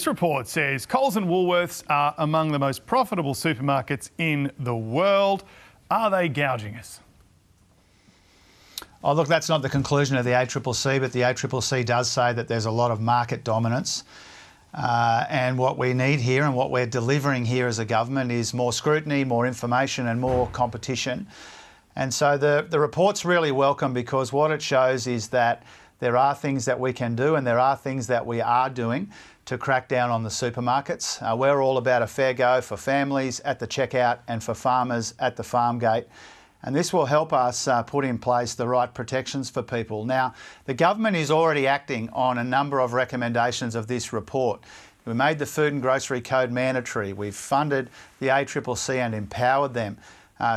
This report says Coles and Woolworths are among the most profitable supermarkets in the world. Are they gouging us? Oh, look, that's not the conclusion of the ACCC, but the ACCC does say that there's a lot of market dominance. And what we need here and what we're delivering here as a government is more scrutiny, more information and more competition. And so the report's really welcome because what it shows is that there are things that we can do and there are things that we are doing to crack down on the supermarkets. We're all about a fair go for families at the checkout and for farmers at the farm gate. And this will help us put in place the right protections for people. Now, the government is already acting on a number of recommendations of this report. We made the Food and Grocery Code mandatory. We've funded the ACCC and empowered them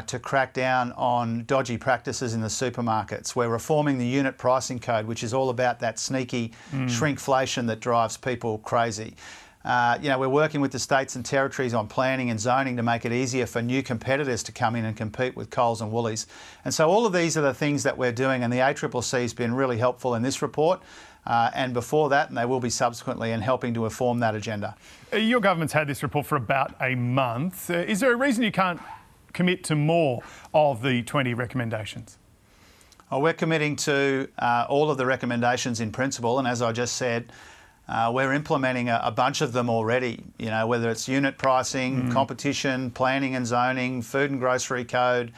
to crack down on dodgy practices in the supermarkets. We're reforming the unit pricing code, which is all about that sneaky shrinkflation that drives people crazy. We're working with the states and territories on planning and zoning to make it easier for new competitors to come in and compete with Coles and Woolies. And so all of these are the things that we're doing, and the ACCC has been really helpful in this report and before that, and they will be subsequently in helping to inform that agenda. Your government's had this report for about a month. Is there a reason you can't commit to more of the 20 recommendations? Oh, we're committing to all of the recommendations in principle, and as I just said, we're implementing a bunch of them already, whether it's unit pricing, competition, planning and zoning, food and grocery code,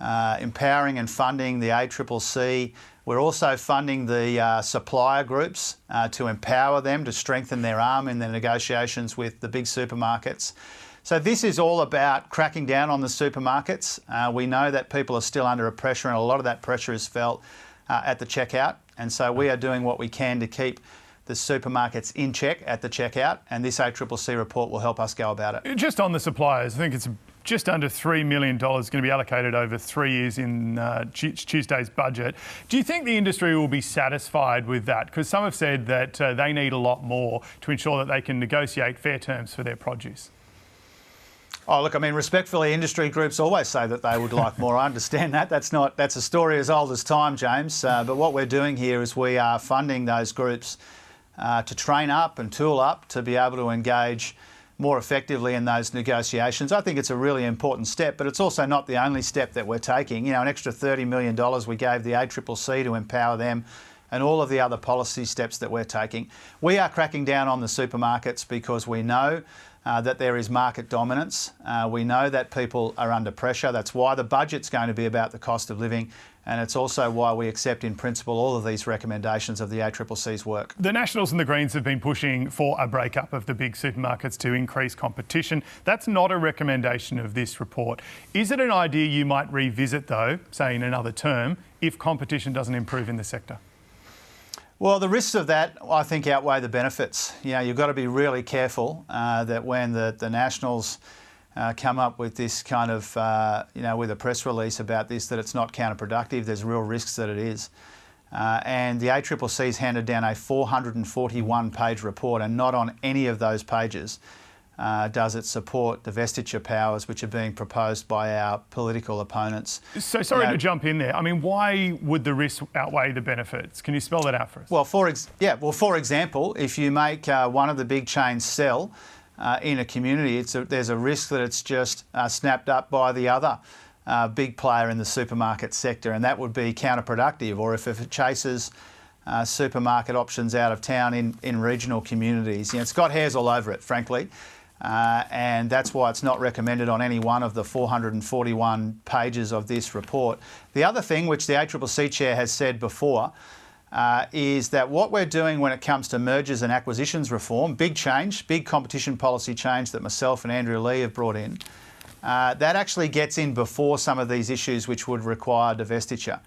empowering and funding the ACCC. We're also funding the supplier groups to empower them to strengthen their arm in their negotiations with the big supermarkets. So this is all about cracking down on the supermarkets. We know that people are still under a pressure and a lot of that pressure is felt at the checkout. And so we are doing what we can to keep the supermarkets in check at the checkout, and this ACCC report will help us go about it. Just on the suppliers, I think it's just under $3 million going to be allocated over 3 years in Tuesday's budget. Do you think the industry will be satisfied with that? Because some have said that they need a lot more to ensure that they can negotiate fair terms for their produce. Oh, look, I mean, respectfully, industry groups always say that they would like more. I understand that. That's a story as old as time, James. But what we're doing here is we are funding those groups to train up and tool up to be able to engage more effectively in those negotiations. I think it's a really important step, but it's also not the only step that we're taking. An extra $30 million we gave the ACCC to empower them and all of the other policy steps that we're taking. We are cracking down on the supermarkets because we know that there is market dominance. We know that people are under pressure. That's why the budget's going to be about the cost of living, and it's also why we accept in principle all of these recommendations of the ACCC's work. The Nationals and the Greens have been pushing for a breakup of the big supermarkets to increase competition. That's not a recommendation of this report. Is it an idea you might revisit, though, say in another term, if competition doesn't improve in the sector? Well, the risks of that, I think, outweigh the benefits. You've got to be really careful that when the Nationals come up with this kind of, with a press release about this, that it's not counterproductive. There's real risks that it is. And the ACCC's handed down a 441-page report, and not on any of those pages does it support the divestiture powers which are being proposed by our political opponents. So sorry to jump in there. I mean, why would the risks outweigh the benefits? Can you spell that out for us? Well, for example, if you make one of the big chains sell in a community, there's a risk that it's just snapped up by the other big player in the supermarket sector, and that would be counterproductive. Or if it chases supermarket options out of town in regional communities, it's got hairs all over it, frankly. And that's why it's not recommended on any one of the 441 pages of this report. The other thing, which the ACCC chair has said before, is that what we're doing when it comes to mergers and acquisitions reform, big change, big competition policy change that myself and Andrew Lee have brought in, that actually gets in before some of these issues which would require divestiture.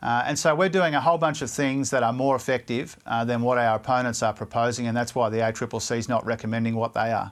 And so we're doing a whole bunch of things that are more effective than what our opponents are proposing, and that's why the ACCC is not recommending what they are.